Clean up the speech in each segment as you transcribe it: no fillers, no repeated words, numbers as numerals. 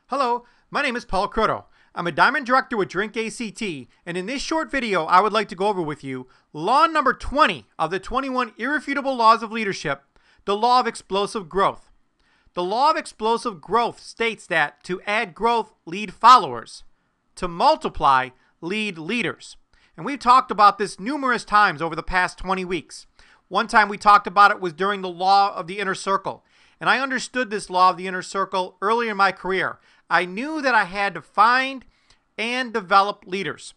Hello, my name is Paul Kroto. I'm a Diamond Director with drinka.c.t, and in this short video, I would like to go over with you law number 20 of the 21 irrefutable laws of leadership, the law of explosive growth. The law of explosive growth states that to add growth, lead followers. To multiply, lead leaders. And we've talked about this numerous times over the past 20 weeks. One time we talked about it was during the law of the inner circle. And I understood this law of the inner circle early in my career. I knew that I had to find and develop leaders.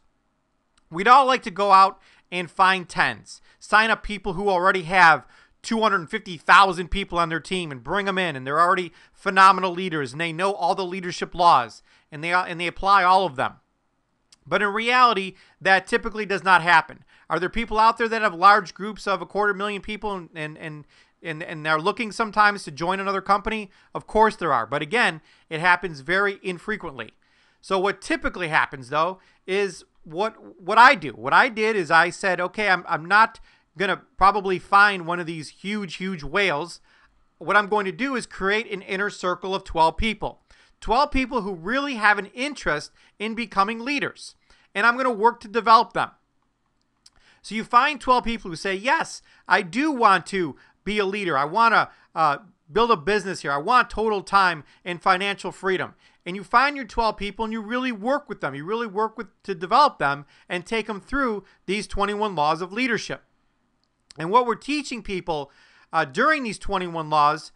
We'd all like to go out and find tens, sign up people who already have 250,000 people on their team and bring them in, and they're already phenomenal leaders and they know all the leadership laws and they apply all of them. But in reality, that typically does not happen. Are there people out there that have large groups of 250,000 people and they're looking sometimes to join another company? Of course there are. But again, it happens very infrequently. So what typically happens, though, is what I do. What I did is I said, okay, I'm not going to probably find one of these huge whales. What I'm going to do is create an inner circle of 12 people. 12 people who really have an interest in becoming leaders. And I'm going to work to develop them. So you find 12 people who say, yes, I do want to be a leader. I want to build a business here. I want total time and financial freedom. And you find your 12 people and you really work with them. You really work to develop them and take them through these 21 laws of leadership. And what we're teaching people during these 21 laws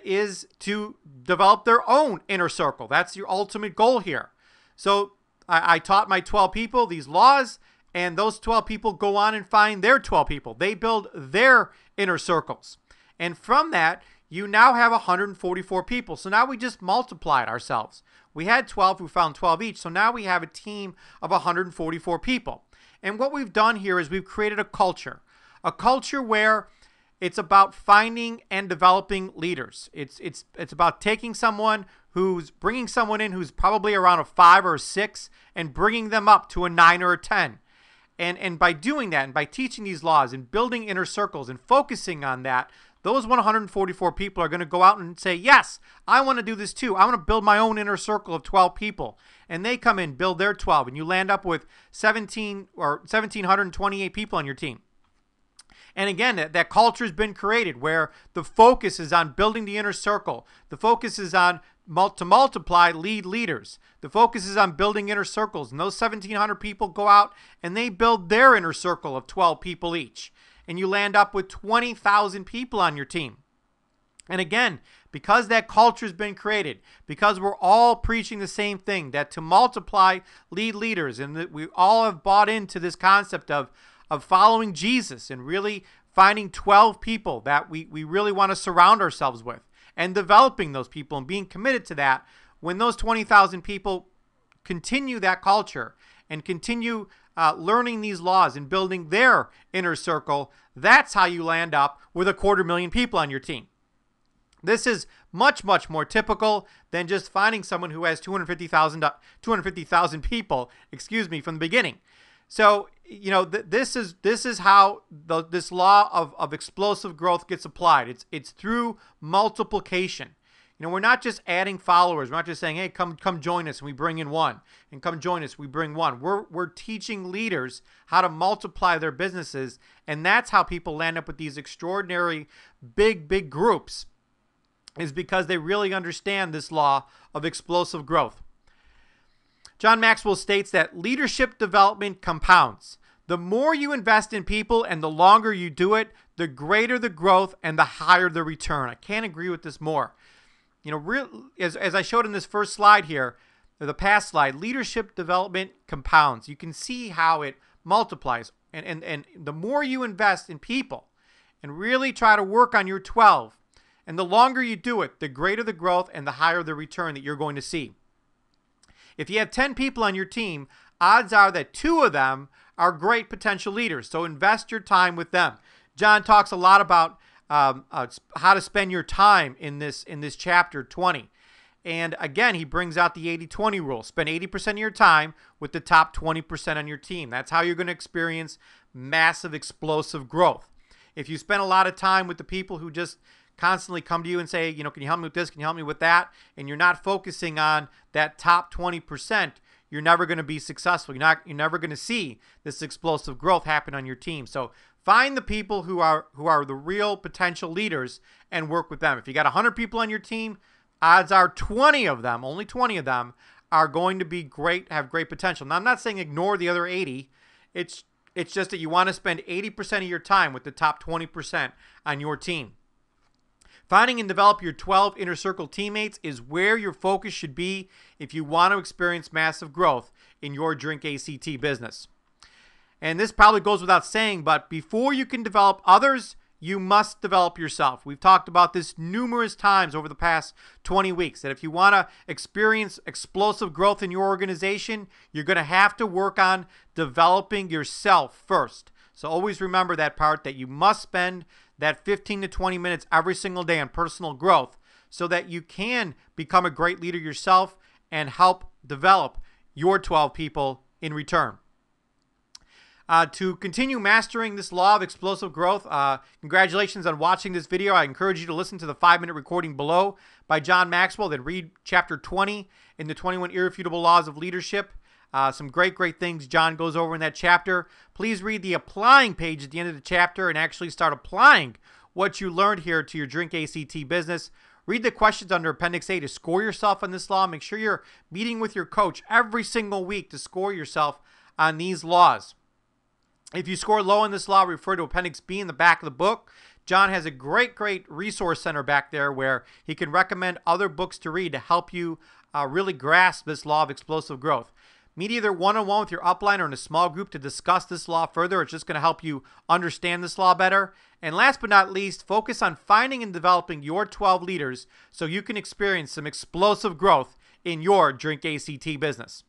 is to develop their own inner circle. That's your ultimate goal here. So I taught my 12 people these laws, and those 12 people go on and find their 12 people. They build their inner circles. And from that, you now have 144 people. So now we just multiplied ourselves. We had 12 who found 12 each. So now we have a team of 144 people. And what we've done here is we've created a culture where it's about finding and developing leaders. It's about taking someone bringing someone in who's probably around a 5 or a 6 and bringing them up to a 9 or a 10. And by doing that and by teaching these laws and building inner circles and focusing on that, those 144 people are going to go out and say, yes, I want to do this too. I want to build my own inner circle of 12 people. And they come in, build their 12, and you land up with 1,728 people on your team. And again, that culture has been created where the focus is on building the inner circle. The focus is on to multiply, lead leaders. The focus is on building inner circles. And those 1,700 people go out and they build their inner circle of 12 people each. And you land up with 20,000 people on your team. And again, because that culture has been created, because we're all preaching the same thing, that to multiply, lead leaders, and that we all have bought into this concept of following Jesus and really finding 12 people that we really want to surround ourselves with and developing those people and being committed to that. When those 20,000 people continue that culture and continue learning these laws and building their inner circle, that's how you land up with 250,000 people on your team. This is much more typical than just finding someone who has 250,000 people, from the beginning. So, this is how this law of explosive growth gets applied. It's through multiplication. We're not just adding followers. We're not just saying, hey, come join us, and we bring in one, and come join us, we bring one. We're teaching leaders how to multiply their businesses, and that's how people land up with these extraordinary big groups, is because they really understand this law of explosive growth. John Maxwell states that leadership development compounds. The more you invest in people and the longer you do it, the greater the growth and the higher the return. I can't agree with this more. As I showed in this first slide here, the past slide, leadership development compounds. You can see how it multiplies. And the more you invest in people and really try to work on your 12, and the longer you do it, the greater the growth and the higher the return that you're going to see. If you have 10 people on your team, odds are that 2 of them are great potential leaders. So invest your time with them. John talks a lot about how to spend your time in this chapter 20. And again, he brings out the 80-20 rule. Spend 80% of your time with the top 20% on your team. That's how you're going to experience massive explosive growth. If you spend a lot of time with the people who just constantly come to you and say, can you help me with this? Can you help me with that? And you're not focusing on that top 20%, you're never going to be successful. You're never going to see this explosive growth happen on your team. So find the people who are the real potential leaders and work with them. If you got 100 people on your team, odds are 20 of them, only 20 of them, are going to be great, have great potential. Now, I'm not saying ignore the other 80. It's just that you want to spend 80% of your time with the top 20% on your team. Finding and develop your 12 inner circle teammates is where your focus should be if you want to experience massive growth in your Drink.c.t business. And this probably goes without saying, but before you can develop others, you must develop yourself. We've talked about this numerous times over the past 20 weeks, that if you want to experience explosive growth in your organization, you're going to have to work on developing yourself first. So always remember that part, that you must spend that 15 to 20 minutes every single day on personal growth so that you can become a great leader yourself and help develop your 12 people in return. To continue mastering this law of explosive growth, congratulations on watching this video. I encourage you to listen to the 5-minute recording below by John Maxwell, then read chapter 20 in the 21 Irrefutable Laws of Leadership. Some great things John goes over in that chapter. Please read the applying page at the end of the chapter and actually start applying what you learned here to your Drink.c.t business. Read the questions under Appendix A to score yourself on this law. Make sure you're meeting with your coach every single week to score yourself on these laws. If you score low on this law, refer to Appendix B in the back of the book. John has a great resource center back there where he can recommend other books to read to help you really grasp this law of explosive growth. Meet either one-on-one with your upline or in a small group to discuss this law further. It's just going to help you understand this law better. And last but not least, focus on finding and developing your 12 leaders so you can experience some explosive growth in your Drink.c.t business.